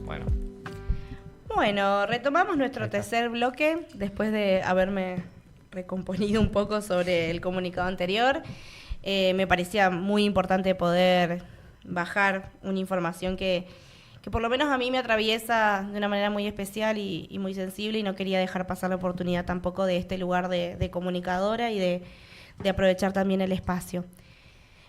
Bueno, Bueno, retomamos nuestro ahí está. tercer bloque después de haberme recomponido un poco sobre el comunicado anterior. Me parecía muy importante poder bajar una información que por lo menos a mí me atraviesa de una manera muy especial y muy sensible, y no quería dejar pasar la oportunidad tampoco de este lugar de comunicadora y de aprovechar también el espacio.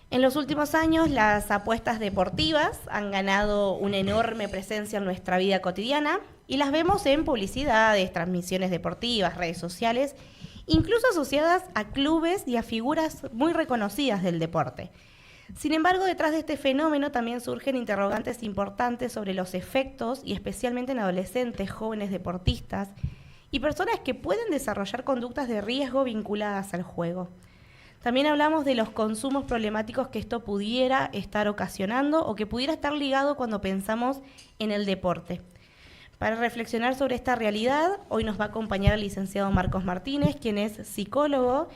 En los últimos años, las apuestas deportivas han ganado una enorme presencia en nuestra vida cotidiana y las vemos en publicidades, transmisiones deportivas, redes sociales, incluso asociadas a clubes y a figuras muy reconocidas del deporte. Sin embargo, detrás de este fenómeno también surgen interrogantes importantes sobre los efectos, y especialmente en adolescentes, jóvenes deportistas y personas que pueden desarrollar conductas de riesgo vinculadas al juego. También hablamos de los consumos problemáticos que esto pudiera estar ocasionando o que pudiera estar ligado cuando pensamos en el deporte. Para reflexionar sobre esta realidad, hoy nos va a acompañar el licenciado Marcos Martínez, quien es psicólogo,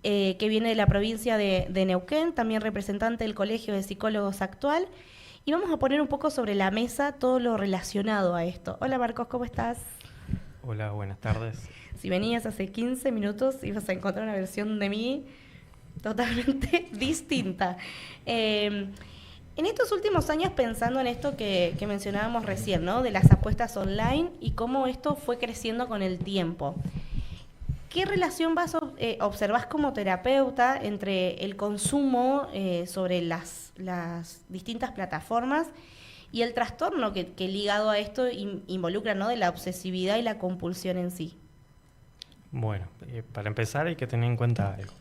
que viene de la provincia de Neuquén, también representante del Colegio de Psicólogos Actual, y vamos a poner un poco sobre la mesa todo lo relacionado a esto. Hola Marcos, ¿cómo estás? Hola, buenas tardes. Si venías hace 15 minutos, ibas a encontrar una versión de mí totalmente distinta. En estos últimos años, pensando en esto que mencionábamos recién, ¿no? De las apuestas online y cómo esto fue creciendo con el tiempo. ¿Qué relación observás como terapeuta entre el consumo sobre las distintas plataformas y el trastorno que ligado a esto involucra, ¿no? De la obsesividad y la compulsión en sí? Bueno, para empezar hay que tener en cuenta algo.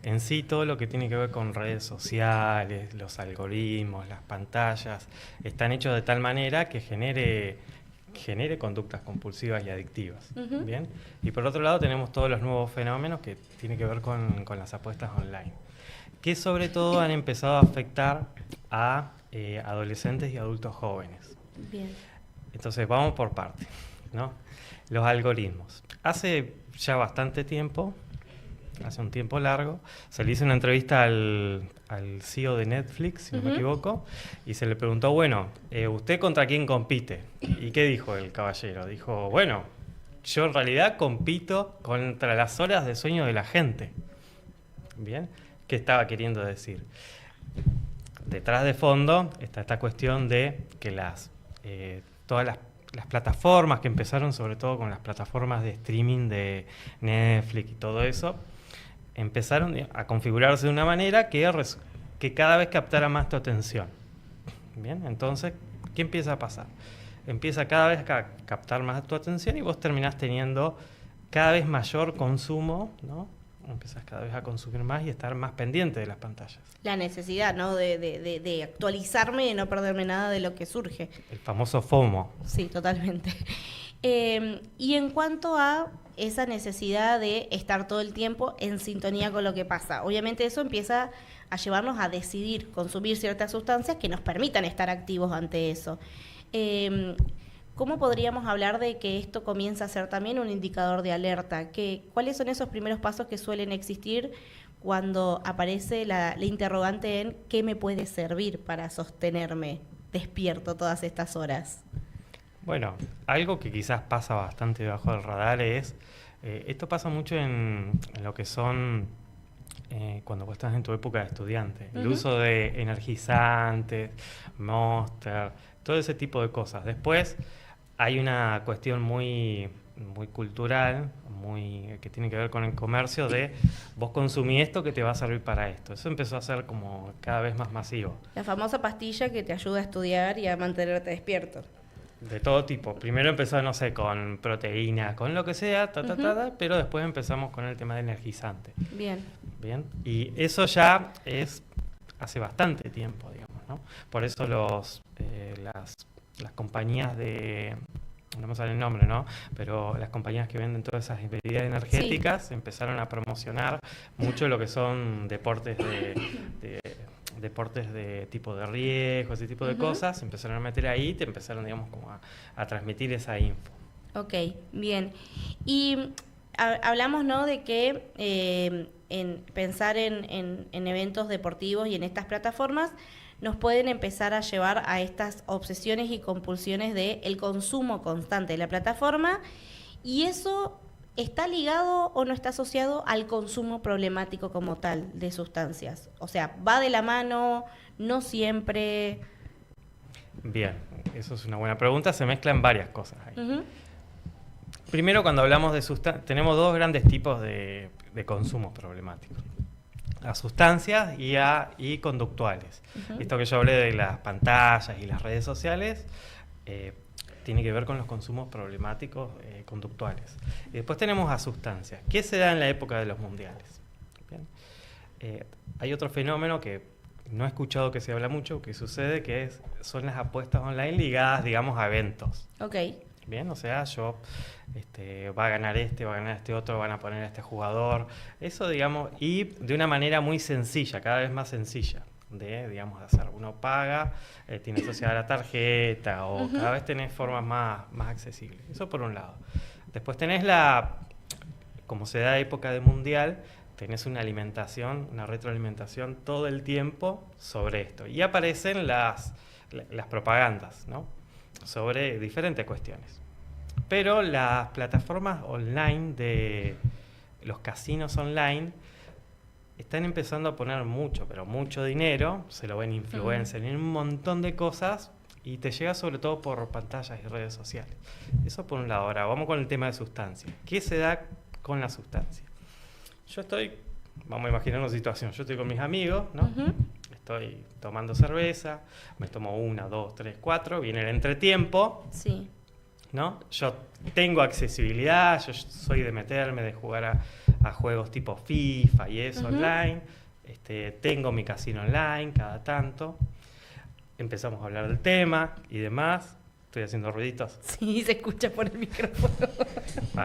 En sí, todo lo que tiene que ver con redes sociales, los algoritmos, las pantallas, están hechos de tal manera que genere conductas compulsivas y adictivas. Uh-huh. ¿Bien? Y por otro lado tenemos todos los nuevos fenómenos que tienen que ver con las apuestas online, que sobre todo han empezado a afectar a adolescentes y adultos jóvenes. Bien. Entonces vamos por partes, ¿no? Los algoritmos. Hace ya bastante tiempo, hace un tiempo largo, se le hizo una entrevista al CEO de Netflix, si no me equivoco, y se le preguntó, bueno, ¿usted contra quién compite? ¿Y qué dijo el caballero? Dijo, bueno, yo en realidad compito contra las horas de sueño de la gente. ¿Bien? ¿Qué estaba queriendo decir? Detrás de fondo está esta cuestión de que todas las plataformas que empezaron, sobre todo con las plataformas de streaming de Netflix y todo eso, empezaron a configurarse de una manera que cada vez captara más tu atención. Bien, entonces, ¿qué empieza a pasar? Empieza cada vez a captar más tu atención y vos terminás teniendo cada vez mayor consumo, ¿no? Empezás cada vez a consumir más y estar más pendiente de las pantallas. La necesidad, ¿no? De actualizarme y no perderme nada de lo que surge. El famoso FOMO. Sí, totalmente. Y en cuanto a esa necesidad de estar todo el tiempo en sintonía con lo que pasa, obviamente eso empieza a llevarnos a decidir consumir ciertas sustancias que nos permitan estar activos ante eso. ¿Cómo podríamos hablar de que esto comienza a ser también un indicador de alerta? ¿Cuáles son esos primeros pasos que suelen existir cuando aparece la interrogante en qué me puede servir para sostenerme despierto todas estas horas? Bueno, algo que quizás pasa bastante debajo del radar es, esto pasa mucho en lo que son, cuando vos estás en tu época de estudiante, el uso de energizantes, Monster, todo ese tipo de cosas. Después hay una cuestión muy cultural, que tiene que ver con el comercio de vos consumí esto que te va a servir para esto. Eso empezó a ser como cada vez más masivo. La famosa pastilla que te ayuda a estudiar y a mantenerte despierto. De todo tipo. Primero empezó, no sé, con proteína, con lo que sea, pero después empezamos con el tema de energizante. Bien. Bien. Y eso ya es hace bastante tiempo, digamos, ¿no? Por eso las compañías no me sale el nombre, ¿no? Pero las compañías que venden todas esas bebidas energéticas empezaron a promocionar mucho lo que son deportes de tipo de riesgo, ese tipo de cosas, se empezaron a meter ahí y te empezaron, digamos, como a transmitir esa info. Ok, bien. Y hablamos, ¿no?, de que en pensar en eventos deportivos y en estas plataformas nos pueden empezar a llevar a estas obsesiones y compulsiones del consumo constante de la plataforma, y eso está ligado o no está asociado al consumo problemático como tal de sustancias. O sea, va de la mano, no siempre. Bien, eso es una buena pregunta. Se mezclan varias cosas ahí. Uh-huh. Primero, cuando hablamos de sustancias, tenemos dos grandes tipos de consumos problemáticos. Las sustancias y conductuales. Uh-huh. Esto que yo hablé de las pantallas y las redes sociales tiene que ver con los consumos problemáticos conductuales. Y después tenemos a sustancias. ¿Qué se da en la época de los mundiales? Bien. Hay otro fenómeno que no he escuchado que se habla mucho, que sucede, que son las apuestas online ligadas, digamos, a eventos. Ok. Bien, o sea, va a ganar va a ganar este otro, van a poner a este jugador. Eso, digamos, y de una manera muy sencilla, cada vez más sencilla digamos, de hacer. Uno paga, tiene asociada la tarjeta, o cada vez tenés formas más accesibles. Eso por un lado. Después tenés como se da época de mundial, tenés una retroalimentación todo el tiempo sobre esto. Y aparecen las propagandas, ¿no? Sobre diferentes cuestiones. Pero las plataformas online de los casinos online están empezando a poner mucho, pero mucho dinero, se lo ven influencers, en un montón de cosas, y te llega sobre todo por pantallas y redes sociales. Eso por un lado. Ahora, vamos con el tema de sustancias. ¿Qué se da con la sustancia? Vamos a imaginar una situación, yo estoy con mis amigos, ¿no? Uh-huh. Estoy tomando cerveza, me tomo 1, 2, 3, 4, viene el entretiempo. Sí. ¿No? Yo tengo accesibilidad, yo soy de meterme, de jugar a juegos tipo FIFA y eso online. Tengo mi casino online cada tanto. Empezamos a hablar del tema y demás. Estoy haciendo ruiditos. Sí, se escucha por el micrófono.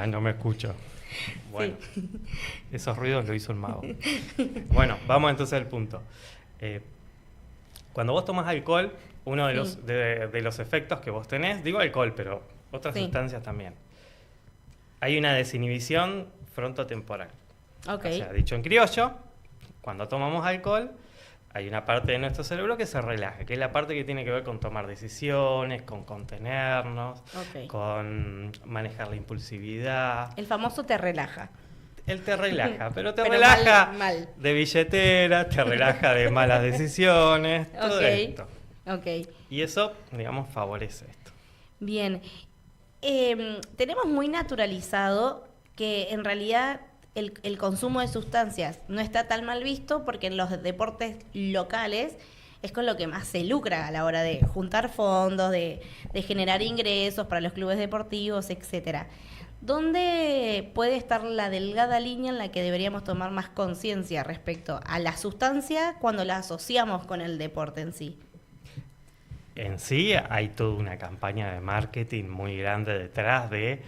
No me escucho. Bueno, sí. Esos ruidos lo hizo el mago. Bueno, vamos entonces al punto. Cuando vos tomas alcohol, uno de los efectos que vos tenés, digo alcohol, pero otras sustancias también, hay una desinhibición frontotemporal. Okay. O sea, dicho en criollo, cuando tomamos alcohol, hay una parte de nuestro cerebro que se relaja, que es la parte que tiene que ver con tomar decisiones, con contenernos, con manejar la impulsividad. El famoso te relaja. Él te relaja, pero te relaja mal. De billetera, te relaja de malas decisiones, todo esto. Okay. Y eso, digamos, favorece esto. Bien. Tenemos muy naturalizado que en realidad el consumo de sustancias no está tan mal visto, porque en los deportes locales es con lo que más se lucra a la hora de juntar fondos, de generar ingresos para los clubes deportivos, etcétera. ¿Dónde puede estar la delgada línea en la que deberíamos tomar más conciencia respecto a la sustancia cuando la asociamos con el deporte en sí? En sí hay toda una campaña de marketing muy grande detrás de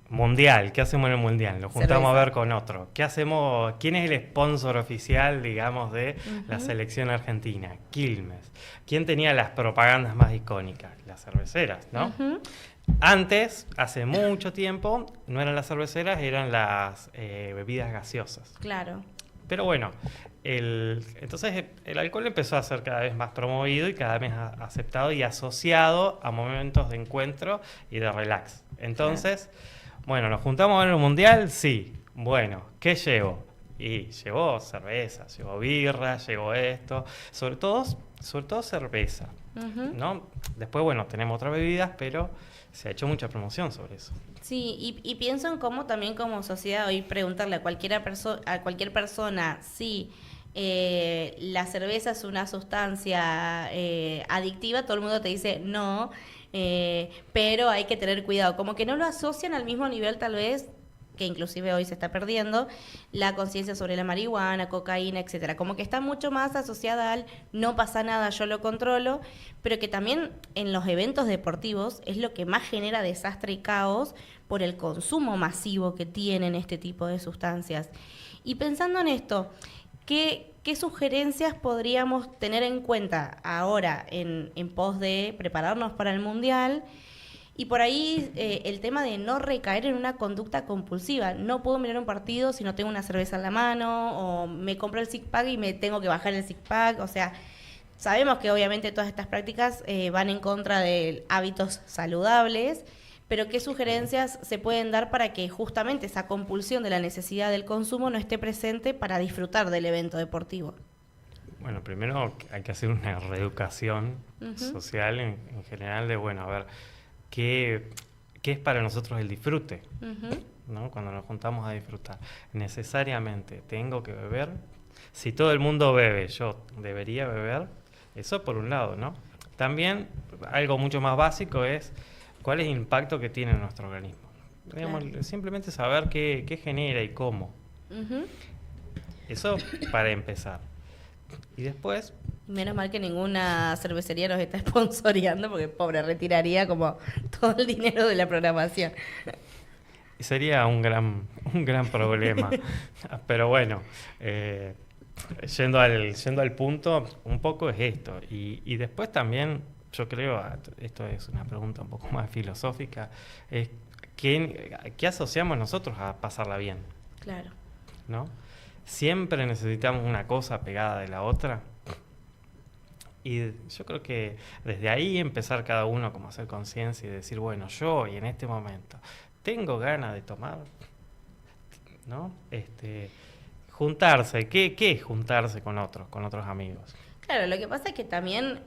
mundial. ¿Qué hacemos en el mundial? Nos juntamos a ver con otro. ¿Qué hacemos? ¿Quién es el sponsor oficial, digamos, de la selección argentina? Quilmes. ¿Quién tenía las propagandas más icónicas? Las cerveceras, ¿no? Antes, hace mucho tiempo, no eran las cerveceras, eran las bebidas gaseosas. Claro. Pero bueno, entonces el alcohol empezó a ser cada vez más promovido y cada vez más aceptado y asociado a momentos de encuentro y de relax. Entonces, bueno, ¿nos juntamos a ver un mundial? Sí. Bueno, ¿qué llevo? Y llevó cerveza, llevó birra, llevó esto, sobre todo cerveza, ¿no? Después, bueno, tenemos otras bebidas, pero se ha hecho mucha promoción sobre eso. Sí, y pienso en cómo también como sociedad hoy preguntarle a cualquier persona si la cerveza es una sustancia adictiva, todo el mundo te dice no, pero hay que tener cuidado. Como que no lo asocian al mismo nivel tal vez, que inclusive hoy se está perdiendo, la conciencia sobre la marihuana, cocaína, etcétera. Como que está mucho más asociada al no pasa nada, yo lo controlo, pero que también en los eventos deportivos es lo que más genera desastre y caos por el consumo masivo que tienen este tipo de sustancias. Y pensando en esto, ¿qué sugerencias podríamos tener en cuenta ahora en pos de prepararnos para el Mundial? Y por ahí el tema de no recaer en una conducta compulsiva. No puedo mirar un partido si no tengo una cerveza en la mano, o me compro el six-pack y me tengo que bajar el six-pack. O sea, Sabemos que obviamente todas estas prácticas van en contra de hábitos saludables, pero ¿qué sugerencias se pueden dar para que justamente esa compulsión de la necesidad del consumo no esté presente para disfrutar del evento deportivo? Bueno, primero hay que hacer una reeducación social en general de, bueno, a ver, ¿qué es para nosotros el disfrute? ¿No? Cuando nos juntamos a disfrutar. Necesariamente tengo que beber. Si todo el mundo bebe, yo debería beber. Eso por un lado, ¿no? También algo mucho más básico es cuál es el impacto que tiene en nuestro organismo. Digamos, simplemente saber qué genera y cómo. Eso para empezar. Y después... Menos mal que ninguna cervecería nos está sponsoreando, porque pobre, retiraría como todo el dinero de la programación. Sería un gran problema. Pero bueno, yendo al punto, un poco es esto. Y después también, yo creo, esto es una pregunta un poco más filosófica, es ¿qué asociamos nosotros a pasarla bien? Claro. ¿No? Siempre necesitamos una cosa pegada de la otra. Y yo creo que desde ahí empezar cada uno como a hacer conciencia y decir, bueno, yo y en este momento tengo ganas de tomar, ¿no? Juntarse, ¿qué es juntarse con otros amigos? Claro, lo que pasa es que también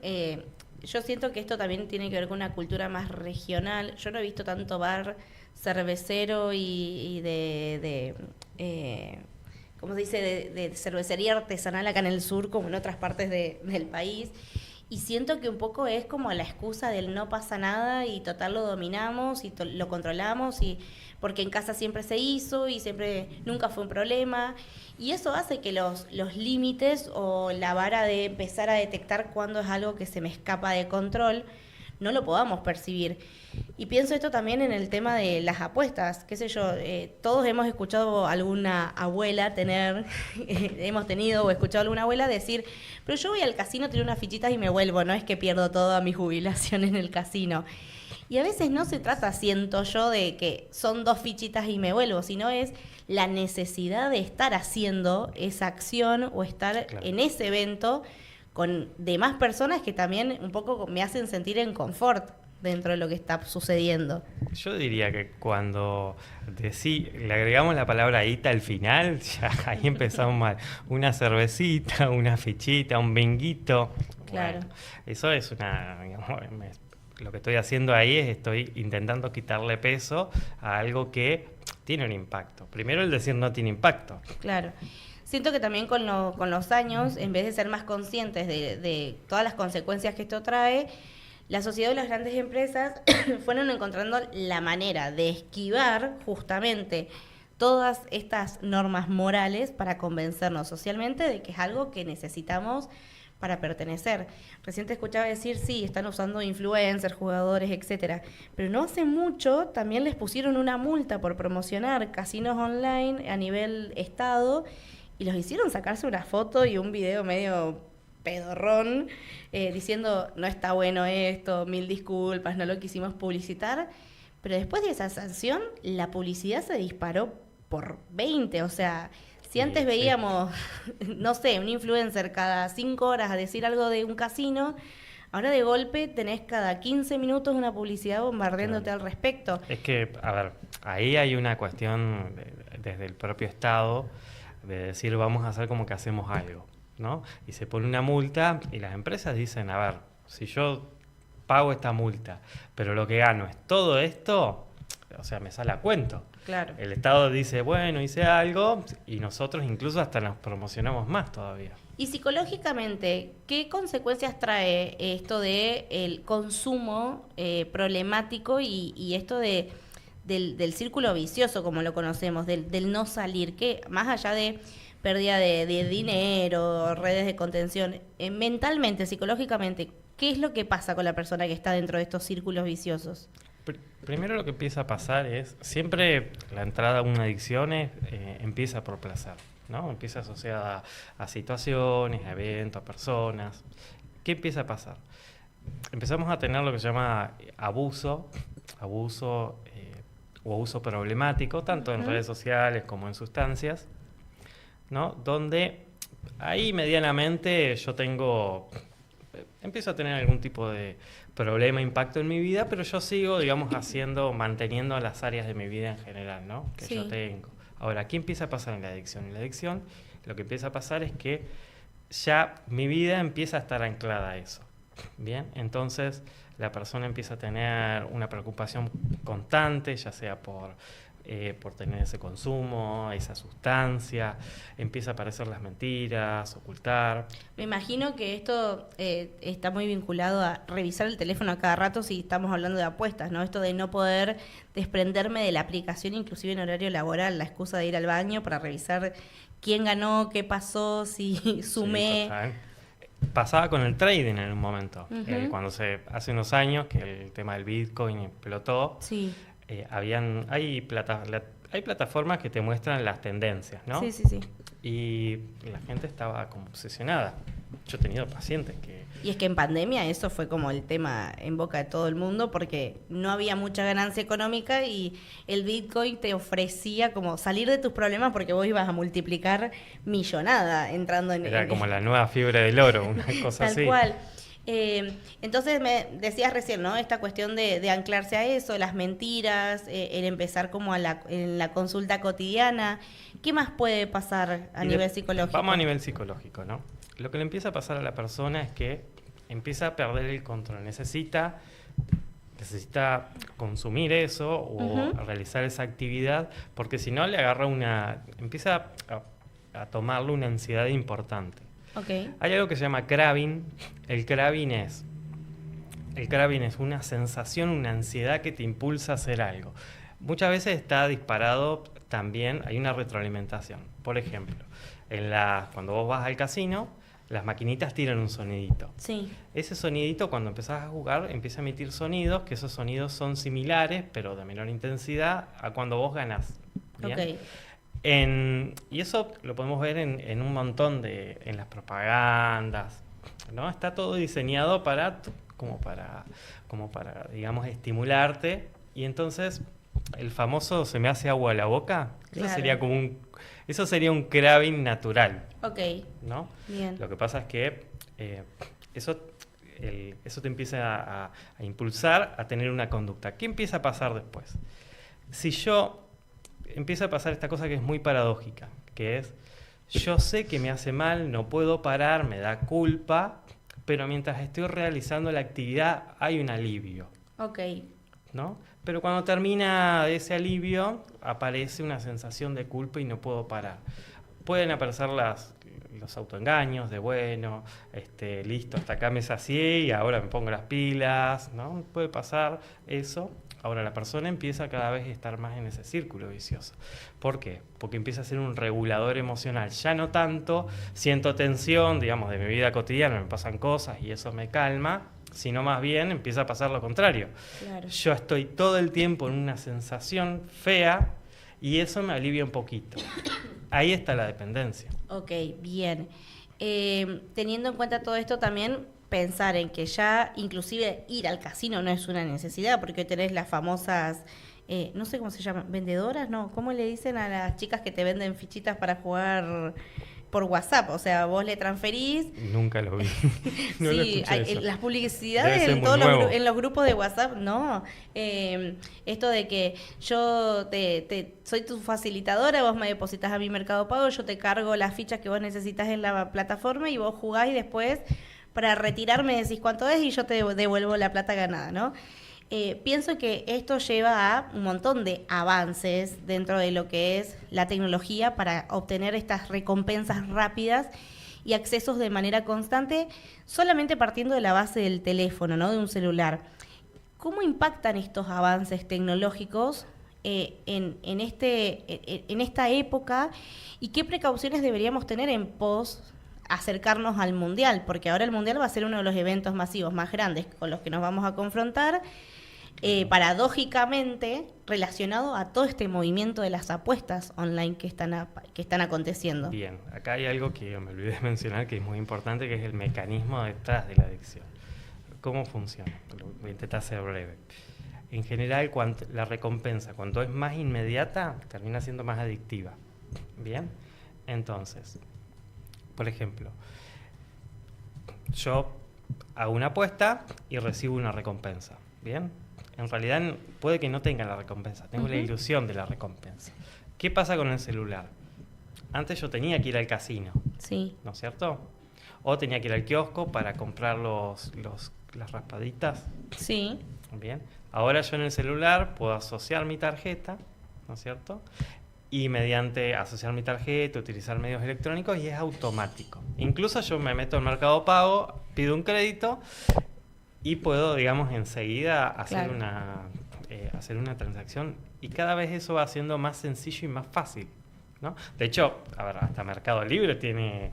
yo siento que esto también tiene que ver con una cultura más regional. Yo no he visto tanto bar cervecero y ¿cómo se dice? De cervecería artesanal acá en el sur como en otras partes del país. Y siento que un poco es como la excusa del no pasa nada y total lo dominamos y lo controlamos, y porque en casa siempre se hizo y siempre nunca fue un problema. Y eso hace que los límites o la vara de empezar a detectar cuándo es algo que se me escapa de control no lo podamos percibir. Y pienso esto también en el tema de las apuestas, qué sé yo, todos hemos escuchado a alguna abuela hemos tenido o escuchado a alguna abuela decir, pero yo voy al casino, tiro unas fichitas y me vuelvo, no es que pierdo toda mi jubilación en el casino. Y a veces no se trata, siento yo, de que son 2 fichitas y me vuelvo, sino es la necesidad de estar haciendo esa acción o estar en ese evento con demás personas que también un poco me hacen sentir en confort dentro de lo que está sucediendo. Yo diría que cuando le agregamos la palabra ita al final, ya ahí empezamos mal. Una cervecita, una fichita, un binguito. Claro. Bueno, eso es lo que estoy haciendo ahí es estoy intentando quitarle peso a algo que tiene un impacto. Primero el decir no tiene impacto. Claro. Siento que también con los años, en vez de ser más conscientes de todas las consecuencias que esto trae, la sociedad y las grandes empresas fueron encontrando la manera de esquivar justamente todas estas normas morales para convencernos socialmente de que es algo que necesitamos para pertenecer. Recién te escuchaba decir, sí, están usando influencers, jugadores, etcétera, pero no hace mucho también les pusieron una multa por promocionar casinos online a nivel estado, y los hicieron sacarse una foto y un video medio pedorrón diciendo no está bueno esto, 1000 disculpas, no lo quisimos publicitar. Pero después de esa sanción, la publicidad se disparó por 20. O sea, si antes veíamos, no sé, un influencer cada 5 horas a decir algo de un casino, ahora de golpe tenés cada 15 minutos una publicidad bombardeándote al respecto. Es que, a ver, ahí hay una cuestión desde el propio Estado de decir vamos a hacer como que hacemos algo, ¿no? Y se pone una multa y las empresas dicen, a ver, si yo pago esta multa, pero lo que gano es todo esto, o sea, me sale a cuento. Claro. El Estado dice, bueno, hice algo, y nosotros incluso hasta nos promocionamos más todavía. Y psicológicamente, ¿qué consecuencias trae esto de el consumo problemático y esto del círculo vicioso, como lo conocemos, del no salir, que más allá de pérdida de dinero, redes de contención, mentalmente, psicológicamente, ¿qué es lo que pasa con la persona que está dentro de estos círculos viciosos? Primero lo que empieza a pasar es, siempre la entrada a una adicción empieza por placer, ¿no? Empieza asociada a situaciones, a eventos, a personas. ¿Qué empieza a pasar? Empezamos a tener lo que se llama abuso o abuso problemático, tanto en redes sociales como en sustancias, ¿no? Donde ahí medianamente yo tengo empiezo a tener algún tipo de problema, impacto en mi vida, pero yo sigo, digamos, manteniendo las áreas de mi vida en general, ¿no? Que yo tengo. Ahora, ¿qué empieza a pasar en la adicción? En la adicción, lo que empieza a pasar es que ya mi vida empieza a estar anclada a eso. Bien, entonces la persona empieza a tener una preocupación constante, ya sea por tener ese consumo, esa sustancia, empieza a aparecer las mentiras, ocultar. Me imagino que esto está muy vinculado a revisar el teléfono a cada rato si estamos hablando de apuestas, ¿no? Esto de no poder desprenderme de la aplicación, inclusive en horario laboral, la excusa de ir al baño para revisar quién ganó, qué pasó, si sumé. Sí, pasaba con el trading en un momento, cuando hace unos años que el tema del Bitcoin explotó. Sí. Hay plataformas que te muestran las tendencias, ¿no? Sí. Y la gente estaba como obsesionada. Yo he tenido pacientes que... Y es que en pandemia eso fue como el tema en boca de todo el mundo porque no había mucha ganancia económica y el Bitcoin te ofrecía como salir de tus problemas porque vos ibas a multiplicar millonada entrando en... Era como la nueva fiebre del oro, una cosa así. Tal cual. Entonces me decías recién, ¿no? Esta cuestión de anclarse a eso, las mentiras, el empezar como en la consulta cotidiana. ¿Qué más puede pasar a nivel psicológico? Vamos a nivel psicológico, ¿no? Lo que le empieza a pasar a la persona es que empieza a perder el control. Necesita consumir eso o realizar esa actividad porque si no le agarra empieza a tomarle una ansiedad importante. Okay. Hay algo que se llama craving. El craving es una sensación, una ansiedad que te impulsa a hacer algo. Muchas veces está disparado también, hay una retroalimentación. Por ejemplo, cuando vos vas al casino, las maquinitas tiran un sonidito. Sí. Ese sonidito, cuando empezás a jugar, empieza a emitir sonidos, que esos sonidos son similares, pero de menor intensidad, a cuando vos ganás. ¿Bien? Okay. Y eso lo podemos ver en un montón en las propagandas, ¿no? Está todo diseñado como para, digamos, estimularte. Y entonces, el famoso se me hace agua a la boca, claro. Eso sería un craving natural. Ok. ¿No? Bien. Lo que pasa es que eso te empieza a impulsar a tener una conducta. ¿Qué empieza a pasar después? Empieza a pasar esta cosa que es muy paradójica, que es, yo sé que me hace mal, no puedo parar, me da culpa, pero mientras estoy realizando la actividad hay un alivio. Ok. ¿No? Pero cuando termina ese alivio, aparece una sensación de culpa y no puedo parar. Pueden aparecer los autoengaños de, bueno, listo, hasta acá me sacié y ahora me pongo las pilas, ¿no? Puede pasar eso. Ahora la persona empieza cada vez a estar más en ese círculo vicioso. ¿Por qué? Porque empieza a ser un regulador emocional. Ya no tanto siento tensión, digamos, de mi vida cotidiana, me pasan cosas y eso me calma, sino más bien empieza a pasar lo contrario. Claro. Yo estoy todo el tiempo en una sensación fea y eso me alivia un poquito. Ahí está la dependencia. Ok, bien. Teniendo en cuenta todo esto también, pensar en que ya inclusive ir al casino no es una necesidad, porque hoy tenés las famosas, no sé cómo se llaman, vendedoras, ¿no? ¿Cómo le dicen a las chicas que te venden fichitas para jugar por WhatsApp? O sea, vos le transferís. Nunca lo vi. No sí, las publicidades en todos los grupos de WhatsApp, no. Esto de que yo soy tu facilitadora, vos me depositas a mi Mercado Pago, yo te cargo las fichas que vos necesitas en la plataforma y vos jugás y después para retirarme decís cuánto es y yo te devuelvo la plata ganada, ¿no? Pienso que esto lleva a un montón de avances dentro de lo que es la tecnología para obtener estas recompensas rápidas y accesos de manera constante, solamente partiendo de la base del teléfono, ¿no? De un celular. ¿Cómo impactan estos avances tecnológicos en esta época y qué precauciones deberíamos tener en pos acercarnos al Mundial? Porque ahora el Mundial va a ser uno de los eventos masivos más grandes con los que nos vamos a confrontar, paradójicamente relacionado a todo este movimiento de las apuestas online que están aconteciendo. Bien, acá hay algo que me olvidé de mencionar que es muy importante, que es el mecanismo detrás de la adicción. ¿Cómo funciona? Voy a intentar ser breve. En general, la recompensa, cuanto es más inmediata, termina siendo más adictiva. Bien, entonces, por ejemplo, yo hago una apuesta y recibo una recompensa. ¿Bien? En realidad puede que no tenga la recompensa, tengo la ilusión de la recompensa. ¿Qué pasa con el celular? Antes yo tenía que ir al casino, Sí. ¿no es cierto? O tenía que ir al kiosco para comprar las raspaditas. Sí. Bien. Ahora yo en el celular puedo asociar mi tarjeta, ¿no es cierto? Y mediante asociar mi tarjeta, utilizar medios electrónicos y es automático. Incluso yo me meto en Mercado Pago, pido un crédito y puedo, digamos, enseguida hacer hacer una transacción y cada vez eso va siendo más sencillo y más fácil, ¿no? De hecho, a ver, hasta Mercado Libre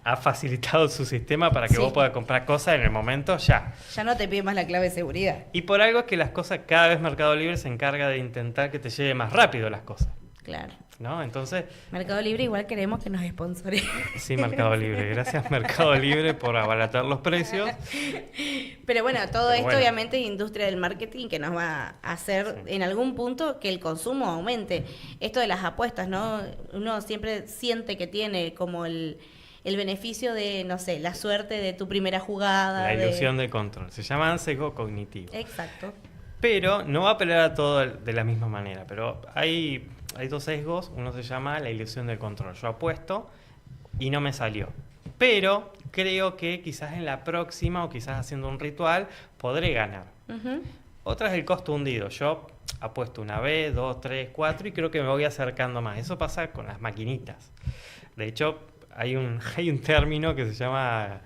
ha facilitado su sistema para que vos puedas comprar cosas en el momento ya. Ya no te pide más la clave de seguridad. Y por algo es que las cosas, cada vez Mercado Libre se encarga de intentar que te llegue más rápido las cosas. Claro. ¿No? Entonces, Mercado Libre igual queremos que nos sponsore. sí, Mercado Libre. Gracias Mercado Libre por abaratar los precios. Pero bueno, todo esto obviamente es industria del marketing que nos va a hacer en algún punto que el consumo aumente. Esto de las apuestas, ¿no? Uno siempre siente que tiene como el beneficio de, no sé, la suerte de tu primera jugada. La ilusión de control. Se llama sesgo cognitivo. Exacto. Pero no va a pelear a todo de la misma manera. Pero hay dos sesgos. Uno se llama la ilusión del control. Yo apuesto y no me salió. Pero creo que quizás en la próxima o quizás haciendo un ritual podré ganar. Otra es el costo hundido. Yo apuesto una vez, 2, 3, 4 y creo que me voy acercando más. Eso pasa con las maquinitas. De hecho, hay un término que se llama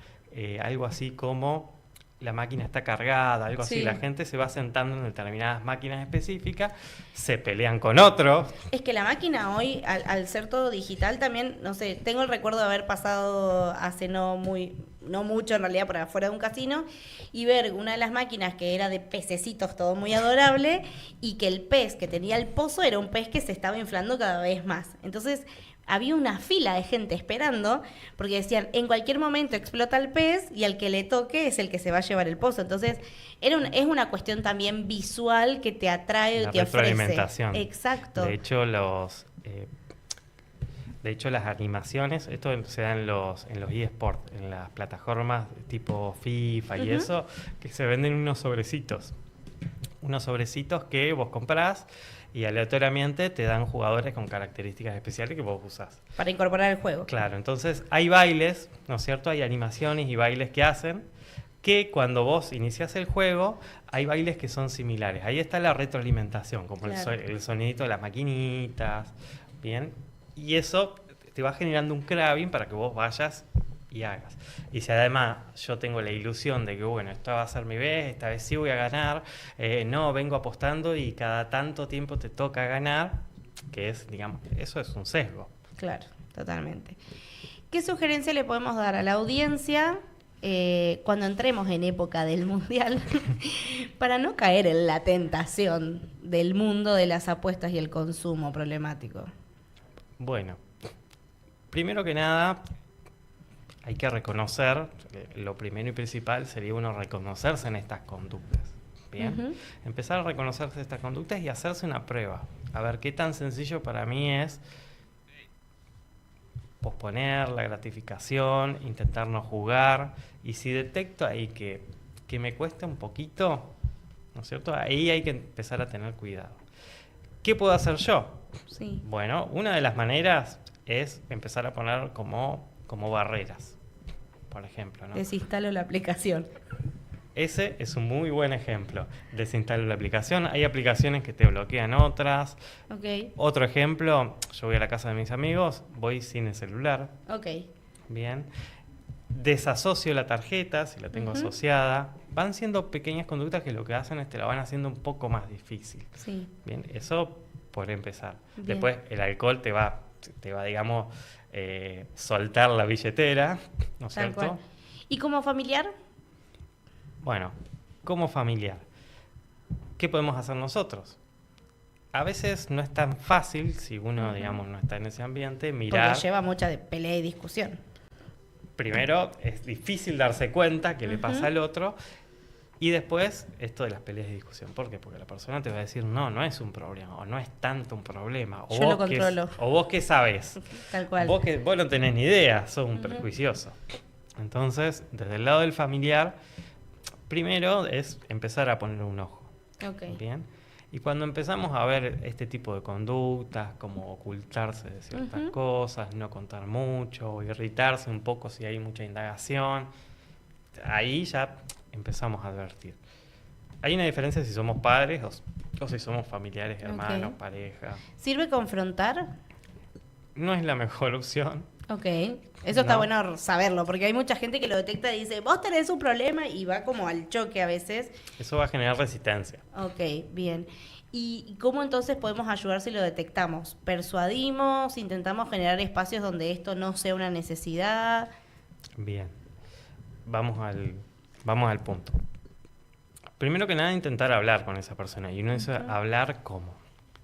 algo así como la máquina está cargada, algo así. La gente se va sentando en determinadas máquinas específicas, se pelean con otros. Es que la máquina hoy, al ser todo digital, también, no sé, tengo el recuerdo de haber pasado hace no mucho en realidad por afuera de un casino y ver una de las máquinas que era de pececitos, todo muy adorable, y que el pez que tenía el pozo era un pez que se estaba inflando cada vez más. Entonces había una fila de gente esperando porque decían, en cualquier momento explota el pez y al que le toque es el que se va a llevar el pozo. Entonces es una cuestión también visual que te atrae y te ofrece. Retroalimentación. Exacto. De hecho, las animaciones, esto se da en los eSports, en las plataformas tipo FIFA y eso, que se venden unos sobrecitos que vos comprás y aleatoriamente te dan jugadores con características especiales que vos usás. Para incorporar al juego. Claro, entonces hay bailes, ¿no es cierto? Hay animaciones y bailes que hacen que cuando vos inicias el juego, hay bailes que son similares. Ahí está la retroalimentación, como el sonidito de las maquinitas, ¿bien? Y eso te va generando un craving para que vos vayas y hagas. Y si además yo tengo la ilusión de que, bueno, esta va a ser mi vez, esta vez sí voy a ganar, no, vengo apostando y cada tanto tiempo te toca ganar, que es, digamos, eso es un sesgo. Claro, totalmente. ¿Qué sugerencia le podemos dar a la audiencia cuando entremos en época del Mundial para no caer en la tentación del mundo de las apuestas y el consumo problemático? Bueno, primero que nada, hay que reconocer, lo primero y principal sería uno reconocerse en estas conductas. Bien, empezar a reconocerse estas conductas y hacerse una prueba. A ver qué tan sencillo para mí es posponer la gratificación, intentar no jugar. Y si detecto ahí que me cuesta un poquito, ¿no es cierto? Ahí hay que empezar a tener cuidado. ¿Qué puedo hacer yo? Sí. Bueno, una de las maneras es empezar a poner como barreras, por ejemplo, ¿no? Desinstalo la aplicación. Ese es un muy buen ejemplo. Desinstalo la aplicación. Hay aplicaciones que te bloquean otras. Ok. Otro ejemplo, yo voy a la casa de mis amigos, voy sin el celular. Ok. Bien. Desasocio la tarjeta, si la tengo asociada. Van siendo pequeñas conductas que lo que hacen es te la van haciendo un poco más difícil. Sí. Bien, eso por empezar. Bien. Después el alcohol te va digamos, soltar la billetera, ¿no es cierto? Cual. ¿Y como familiar? Bueno, como familiar, ¿qué podemos hacer nosotros? A veces no es tan fácil, si uno, digamos, no está en ese ambiente, mirar... Porque lleva mucha pelea y discusión. Primero, es difícil darse cuenta que le pasa al otro. Y después, esto de las peleas y discusión. ¿Por qué? Porque la persona te va a decir, no es un problema, o no es tanto un problema. O yo lo controlo. O vos qué sabés. Tal cual. Vos no tenés ni idea, sos un prejuicioso. Entonces, desde el lado del familiar, primero es empezar a poner un ojo. Ok. Bien. Y cuando empezamos a ver este tipo de conductas, como ocultarse de ciertas Ujú. cosas, no contar mucho, o irritarse un poco si hay mucha indagación, ahí ya empezamos a advertir. Hay una diferencia si somos padres o si somos familiares, hermanos, Ok. pareja. ¿Sirve confrontar? No es la mejor opción, Ok. Eso está ¿no? bueno saberlo, porque hay mucha gente que lo detecta y dice, vos tenés un problema y va como al choque a veces. Eso va a generar resistencia. Ok, bien. ¿Y cómo entonces podemos ayudar si lo detectamos? ¿Persuadimos? ¿Intentamos generar espacios donde esto no sea una necesidad? Bien, vamos al punto. Primero que nada, intentar hablar con esa persona. Y uno dice, Ujú. ¿hablar cómo?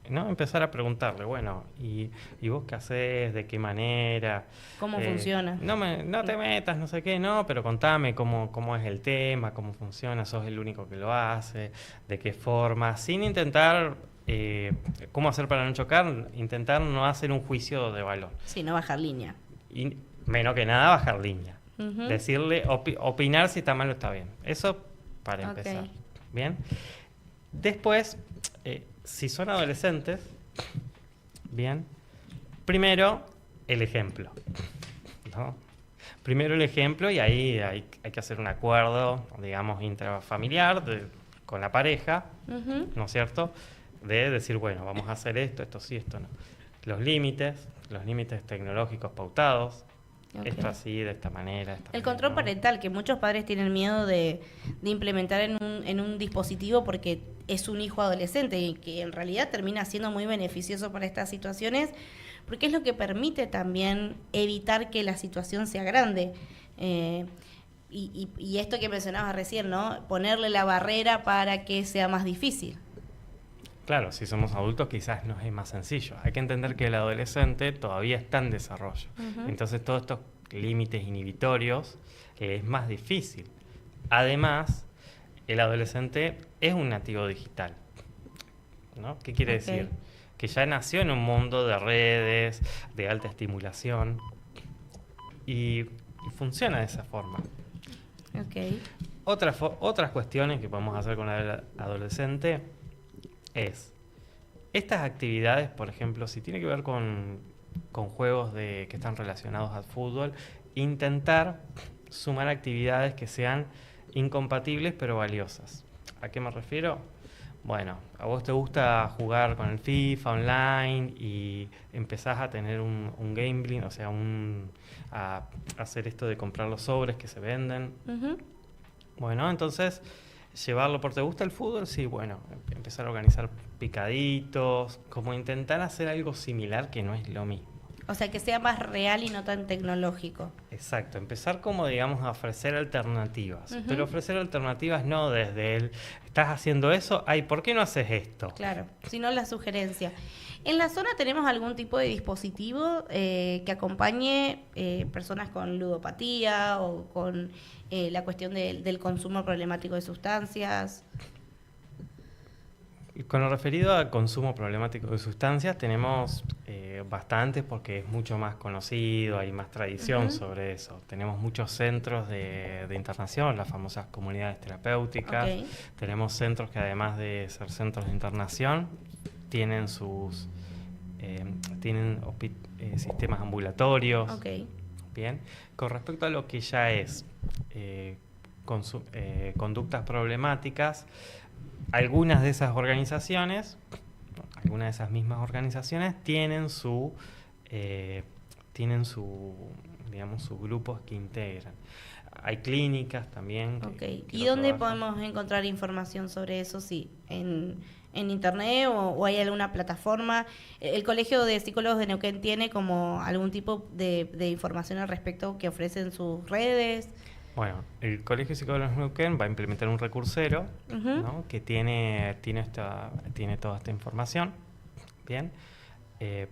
¿No? Empezar a preguntarle, bueno, ¿y vos qué haces? ¿De qué manera? ¿Cómo funciona? No te metas, no sé qué, no, pero contame cómo es el tema, cómo funciona, sos el único que lo hace, de qué forma, sin intentar, cómo hacer para no chocar, intentar no hacer un juicio de valor. Sí, no bajar línea. Y menos que nada, bajar línea. Ujú. Decirle, opinar si está mal o está bien. Eso para Ok. empezar. Bien. Después, si son adolescentes, bien, primero el ejemplo, ¿no? Primero el ejemplo y ahí hay que hacer un acuerdo, digamos, intrafamiliar con la pareja, Ujú. ¿no es cierto? De decir, bueno, vamos a hacer esto sí, esto no. Los límites tecnológicos pautados, Ok. esto así, de esta manera. El control ¿no? parental, que muchos padres tienen miedo de implementar en un dispositivo porque es un hijo adolescente y que en realidad termina siendo muy beneficioso para estas situaciones, porque es lo que permite también evitar que la situación sea grande. Eh, y esto que mencionabas recién, ¿no? Ponerle la barrera para que sea más difícil. Claro, si somos adultos quizás nos es más sencillo. Hay que entender que el adolescente todavía está en desarrollo. Ujú. Entonces todos estos límites inhibitorios es más difícil. Además, el adolescente es un nativo digital, ¿no? ¿Qué quiere Ok. decir? Que ya nació en un mundo de redes, de alta estimulación y funciona de esa forma. Ok. Otras cuestiones que podemos hacer con el adolescente es estas actividades, por ejemplo, si tiene que ver con juegos que están relacionados al fútbol, intentar sumar actividades que sean incompatibles pero valiosas. ¿A qué me refiero? Bueno, a vos te gusta jugar con el FIFA online y empezás a tener un gambling, o sea, a hacer esto de comprar los sobres que se venden. Ujú. Bueno, entonces llevarlo por te gusta el fútbol, sí, bueno, empezar a organizar picaditos, como intentar hacer algo similar que no es lo mismo. O sea, que sea más real y no tan tecnológico. Exacto, empezar como digamos a ofrecer alternativas, Ujú. pero ofrecer alternativas no desde el, estás haciendo eso, ay, ¿por qué no haces esto? Claro, sino la sugerencia. ¿En la zona tenemos algún tipo de dispositivo que acompañe personas con ludopatía o con la cuestión del consumo problemático de sustancias? Con lo referido al consumo problemático de sustancias, tenemos bastantes porque es mucho más conocido, hay más tradición Ujú. sobre eso. Tenemos muchos centros de internación, las famosas comunidades terapéuticas. Ok. Tenemos centros que además de ser centros de internación, tienen sistemas ambulatorios. Ok. Bien. Con respecto a lo que ya es conductas problemáticas, algunas de esas organizaciones, algunas de esas mismas organizaciones tienen digamos, sus grupos que integran. Hay clínicas también Ok. que ¿Y lo dónde trabajan. podemos encontrar información sobre eso? Sí, en internet o hay alguna plataforma. ¿El Colegio de Psicólogos de Neuquén tiene como algún tipo de información al respecto que ofrecen sus redes? Bueno, el Colegio de Psicólogos de Neuquén va a implementar un recursero, Ujú. ¿no? Que tiene toda esta información. Bien. Eh,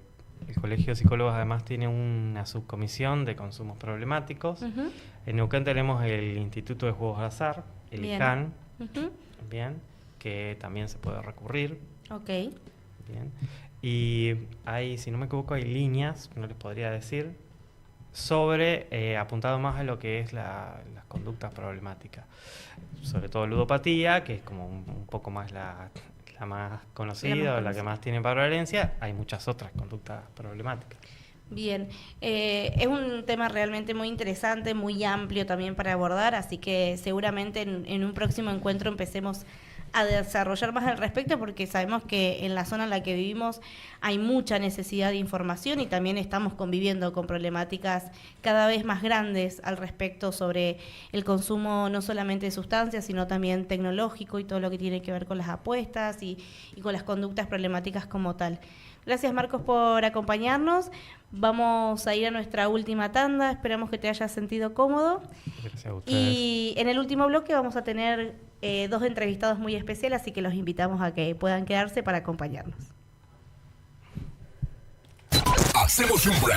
el Colegio de Psicólogos además tiene una subcomisión de consumos problemáticos. Ujú. En Neuquén tenemos el Instituto de Juegos de Azar, el Bien. IJAN, Ujú. bien, que también se puede recurrir. Ok. Bien. Y hay, si no me equivoco, hay líneas, no les podría decir, apuntado más a lo que es las conductas problemáticas, sobre todo ludopatía, que es como un poco más la más conocida o la que más tiene prevalencia. Hay muchas otras conductas problemáticas. Bien, es un tema realmente muy interesante, muy amplio también para abordar, así que seguramente en un próximo encuentro empecemos a desarrollar más al respecto, porque sabemos que en la zona en la que vivimos hay mucha necesidad de información y también estamos conviviendo con problemáticas cada vez más grandes al respecto sobre el consumo no solamente de sustancias, sino también tecnológico y todo lo que tiene que ver con las apuestas y con las conductas problemáticas como tal. Gracias, Marcos, por acompañarnos. Vamos a ir a nuestra última tanda. Esperamos que te hayas sentido cómodo. Gracias a ustedes. Y en el último bloque vamos a tener 2 entrevistados muy especiales, así que los invitamos a que puedan quedarse para acompañarnos. Hacemos un break.